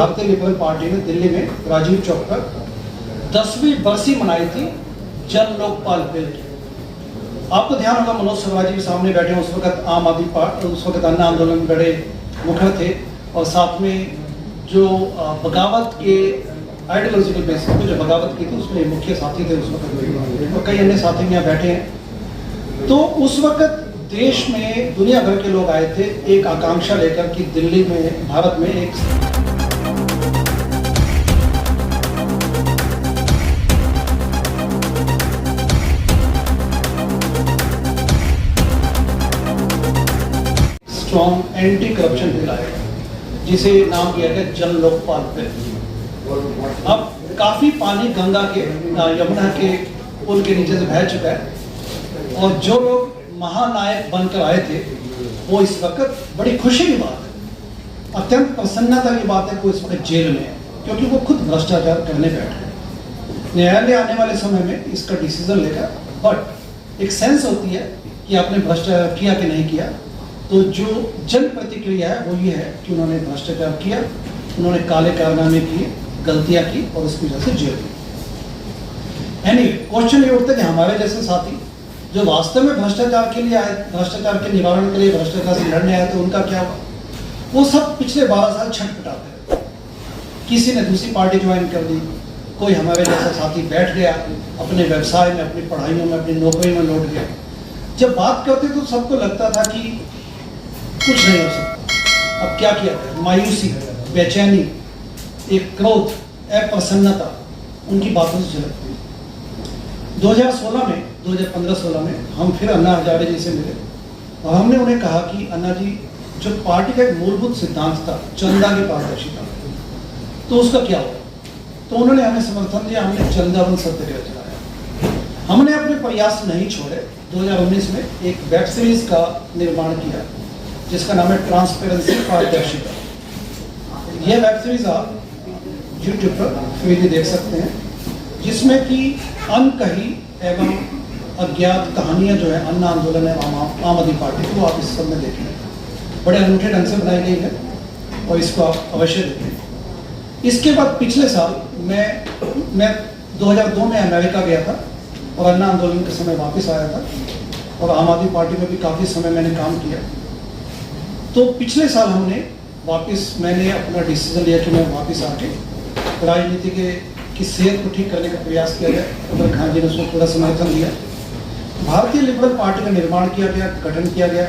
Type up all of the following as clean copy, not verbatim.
भारतीय liberal party ने दिल्ली में राजीव चौक पर 10वीं बरसी मनाई थी जन लोकपाल बिल की। आपको ध्यान होगा मनोज सवाजी के सामने बैठे उस वक्त आम आदमी पार्टी, उस वक्त अन्ना आंदोलन में बड़े मुखर थे और साथ में जो बगावत के आइडियोलॉजिकल बेसिस पे जो बगावत की थी उसमें मुख्य साथी थे उस वक्त, और कई अन्य साथी यहाँ बैठे हैं। तो उस वक्त देश में दुनिया भर के लोग आए थे एक आकांक्षा लेकर कि दिल्ली में, भारत में एक स्ट्रॉन्ग एंटी करप्शन बिल आएगा जिसे नाम दिया गया जन लोकपाल बिल। अब काफी पानी गंगा के, यमुना के पुल के नीचे से बह चुका है और जो लोग महानायक बनकर आए थे वो इस वक्त, बड़ी खुशी की बात है, अत्यंत प्रसन्नता की बात है, वो इस वक्त जेल में है क्योंकि वो खुद भ्रष्टाचार करने बैठे हैं। न्यायालय आने वाले समय में इसका डिसीजन लेगा, बट एक सेंस होती है कि आपने भ्रष्टाचार किया कि नहीं किया। तो जो जन प्रतिक्रिया है वो ये है कि उन्होंने भ्रष्टाचार किया, उन्होंने काले कारनामे किए, गलतियां की और उसकी वजह से जेल गए। एनीवे, क्वेश्चन ये उठता है कि हमारे जैसे साथी जो वास्तव में भ्रष्टाचार के लिए आए, भ्रष्टाचार के निवारण के लिए, भ्रष्टाचार से लड़ने आए, तो उनका क्या हुआ? वो सब पिछले 12 साल छटपटाते हैं। किसी ने दूसरी पार्टी ज्वाइन कर दी, कोई हमारे जैसा साथी बैठ गया अपने व्यवसाय में, अपनी पढ़ाइयों में, अपनी नौकरी में लौट गया। जब बात करते तो सबको लगता था कि कुछ नहीं हो सकता। अब क्या किया जाए? मायूसी, बेचैनी, एक क्रोध, अप्रसन्नता उनकी बातों से झलकती है। 2015-16 में हम फिर अन्ना हजारे जी से मिले और हमने उन्हें कहा कि अन्ना जी, जो पार्टी का एक मूलभूत सिद्धांत था चंदा की पारदर्शिता, तो उसका क्या हुआ? तो उन्होंने हमें समर्थन दिया, हमने चंदावन सत्याग्रह चलाया। हमने अपने प्रयास नहीं छोड़े। 2019 में एक वेब सीरीज का निर्माण किया जिसका नाम है ट्रांसपेरेंसी, पारदर्शिता। यह वेब सीरीज आप YouTube पर फ्रीली देख सकते हैं, जिसमें कि अनकही एवं अज्ञात कहानियां जो है अन्ना आंदोलन है आम आदमी पार्टी की, वो आप इस सब में देखें। बड़े अनूठे ढंग से बनाई गई है और इसको आप अवश्य देखें। इसके बाद पिछले साल मैं 2002 में अमेरिका गया था और अन्ना आंदोलन के समय वापस आया था और आम आदमी पार्टी में भी काफ़ी समय मैंने काम किया। तो पिछले साल मैंने अपना डिसीजन लिया कि मैं वापस आके राजनीति की सेहत को ठीक करने का प्रयास किया गया। अमर खान जी ने उसको पूरा समर्थन दिया। भारतीय लिबरल पार्टी का निर्माण किया गया, गठन किया गया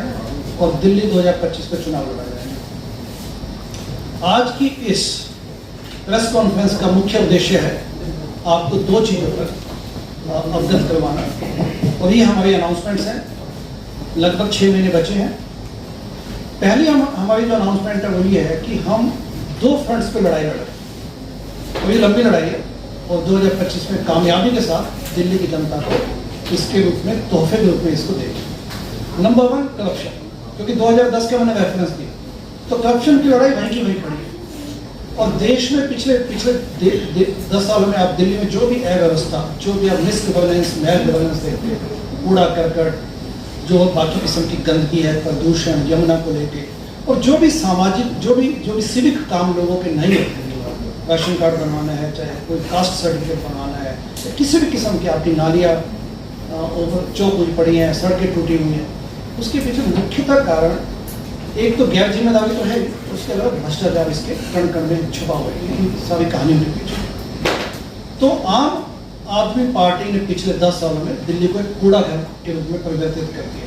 और दिल्ली 2025 का चुनाव लड़ा जाएगा। आज की इस प्रेस कॉन्फ्रेंस का मुख्य उद्देश्य है आपको 2 चीज़ों पर अवगत करवाना, और ये हमारी अनाउंसमेंट्स हैं। लगभग 6 महीने बचे हैं। पहली हमारी जो अनाउंसमेंट है वो ये है कि हम 2 फ्रंट्स पे लड़ाई लड़ रहे हैं और ये लंबी लड़ाई है और 2025 में कामयाबी के साथ दिल्ली की जनता को इसके रूप में, तोहफे के रूप में इसको देंगे। नंबर 1 करप्शन, क्योंकि 2010 का मैंने रेफरेंस दिया, तो करप्शन की लड़ाई वहीं की वहीं खड़ी है। और देश में पिछले 10 सालों में आप दिल्ली में जो भी अव्यवस्था, जो भी आप मिस गवर्नेंस, मैल गवर्नेंस देखते हैं, कूड़ा करकट, जो बाकी किस्म की गंदगी है, प्रदूषण, यमुना को लेके, और जो भी सामाजिक, जो भी सिविक काम लोगों के नहीं होते, राशन कार्ड बनवाना है, चाहे कोई कास्ट सर्टिफिकेट बनवाना है, किसी भी किस्म की आपकी नालियाँ ओवर चौक हुई पड़ी हैं, सड़कें टूटी हुई हैं, उसके पीछे मुख्यतः कारण एक तो गैर जिम्मेदारी तो है, उसके अलावा भ्रष्टाचार इसके कण कण में छुपा हुआ है, इन सारी कहानियों के पीछे। तो आम आदमी पार्टी ने पिछले 10 सालों में दिल्ली को एक कूड़ा घर के रूप में परिवर्तित कर दिया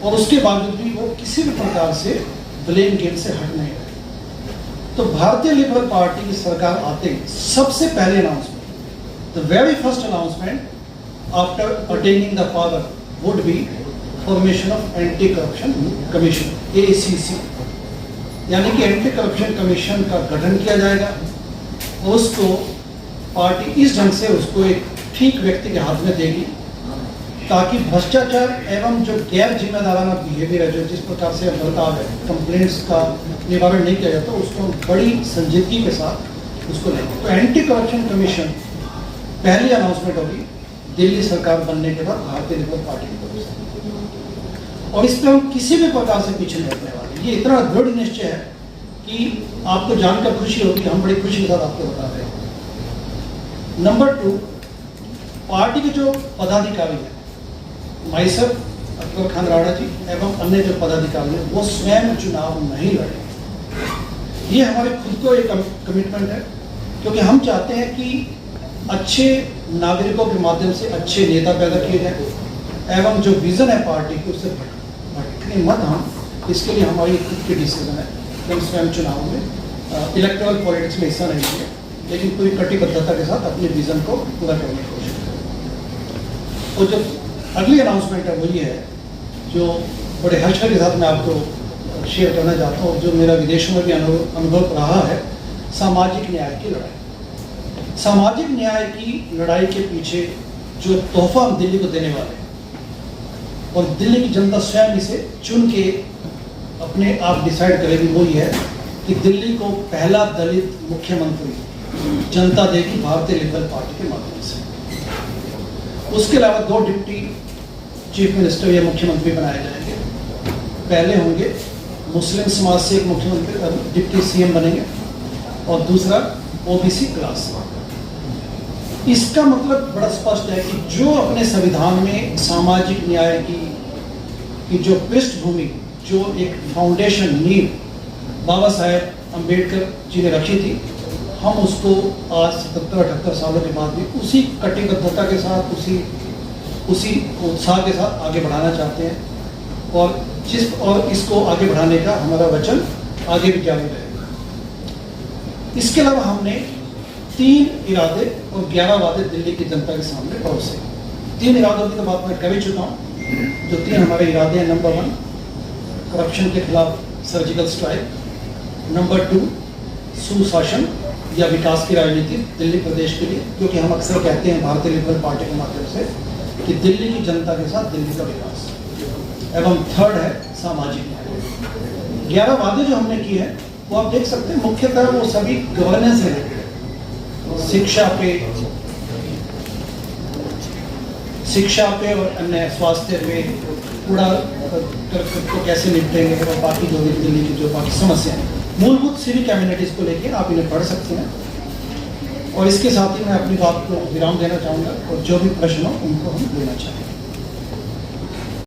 और उसके बावजूद भी वो किसी भी प्रकार से ब्लेम गेम से हट नहीं रहे। तो भारतीय लिबरल पार्टी की सरकार आते ही सबसे पहले announcement, the very first announcement after attaining the power would be formation of anti corruption commission, ACC, यानी कि एंटी करप्शन कमीशन का गठन किया जाएगा और उसको पार्टी इस ढंग से उसको एक ठीक व्यक्ति के हाथ में देगी ताकि भ्रष्टाचार एवं जो गैर जिम्मेदाराना बिहेवियर है, जो जिस प्रकार से बर्ताव है, कंप्लेंट्स का निवारण नहीं किया जाता, उसको बड़ी संजीदगी के साथ उसको लेंगे। तो एंटी करप्शन कमीशन पहली अनाउंसमेंट होगी दिल्ली सरकार बनने के बाद भारतीय लिबरल पार्टी की तरफ से, और इस पर हम किसी भी प्रकार से पीछे नहीं हटने वाले। ये इतना दृढ़ निश्चय है कि आपको जानकर खुशी होगी, हम बड़ी खुशी के साथ आपको बता रहे हैं। नंबर 2, पार्टी के जो पदाधिकारी हैं, माइसर अकबर खान राणा जी एवं अन्य जो पदाधिकारी हैं, वो स्वयं चुनाव नहीं लड़े। ये हमारे खुद को एक कमिटमेंट है, क्योंकि हम चाहते हैं कि अच्छे नागरिकों के माध्यम से अच्छे नेता पैदा किए जाए एवं जो विजन है पार्टी की उससे भटकने मत हम, इसके लिए हमारी खुद की डिसीजन है कि हम स्वयं चुनाव में इलेक्टोरल पॉलिटिक्स में हिस्सा नहीं लेंगे, लेकिन पूरी कटिबद्धता के साथ अपने विजन को पूरा करने की कोशिश करेंगे। और जो अगली अनाउंसमेंट है वो ये है, जो बड़े हर्ष के साथ मैं आपको शेयर करना चाहता हूँ, जो मेरा विदेशों में भी अनुभव रहा है, सामाजिक न्याय की लड़ाई। सामाजिक न्याय की लड़ाई के पीछे जो तोहफा हम दिल्ली को देने वाले हैं और दिल्ली की जनता स्वयं इसे चुन के अपने आप डिसाइड करेगी, वो ये है कि दिल्ली को पहला दलित मुख्यमंत्री जनता देगी भारतीय लिबरल पार्टी के माध्यम से। उसके अलावा 2 डिप्टी चीफ मिनिस्टर या मुख्यमंत्री बनाए जाएंगे। पहले होंगे मुस्लिम समाज से एक मुख्यमंत्री डिप्टी सीएम बनेंगे और दूसरा ओबीसी क्लास। इसका मतलब बड़ा स्पष्ट है कि जो अपने संविधान में सामाजिक न्याय की जो पृष्ठभूमि, जो एक फाउंडेशन नींव बाबा साहेब अम्बेडकर जी ने रखी थी, हम उसको आज 77-78 सालों के बाद भी उसी कटिबद्धता के साथ, उसी उत्साह के साथ आगे बढ़ाना चाहते हैं और इसको आगे बढ़ाने का हमारा वचन आगे भी जारी रहेगा। इसके अलावा हमने 3 इरादे और 11 वादे दिल्ली की जनता के सामने परोसे। 3 इरादों की तो बात मैं कर ही चुका हूँ। जो 3 हमारे इरादे हैं, नंबर 1 करप्शन के खिलाफ सर्जिकल स्ट्राइक, नंबर 2 सुशासन या विकास की राजनीति दिल्ली प्रदेश के लिए, क्योंकि हम अक्सर कहते हैं भारतीय लिबरल पार्टी के माध्यम से कि दिल्ली की जनता के साथ दिल्ली का विकास, एवं 3rd है सामाजिक न्याय। 11 वादे जो हमने किए हैं वो आप देख सकते हैं, मुख्यतः वो सभी गवर्नेंस से रिलेटेड, शिक्षा पे और अन्य स्वास्थ्य पे, कूड़ा को कैसे निपटेंगे और बाकी जो भी दिल्ली की जो बाकी समस्या है, मूलभूत सिविक एमिनिटीज को लेके आप इन्हें पढ़ सकते हैं। और इसके साथ ही मैं अपनी बात को विराम देना चाहूँगा और जो भी प्रश्न हो उनको हम लेना चाहेंगे।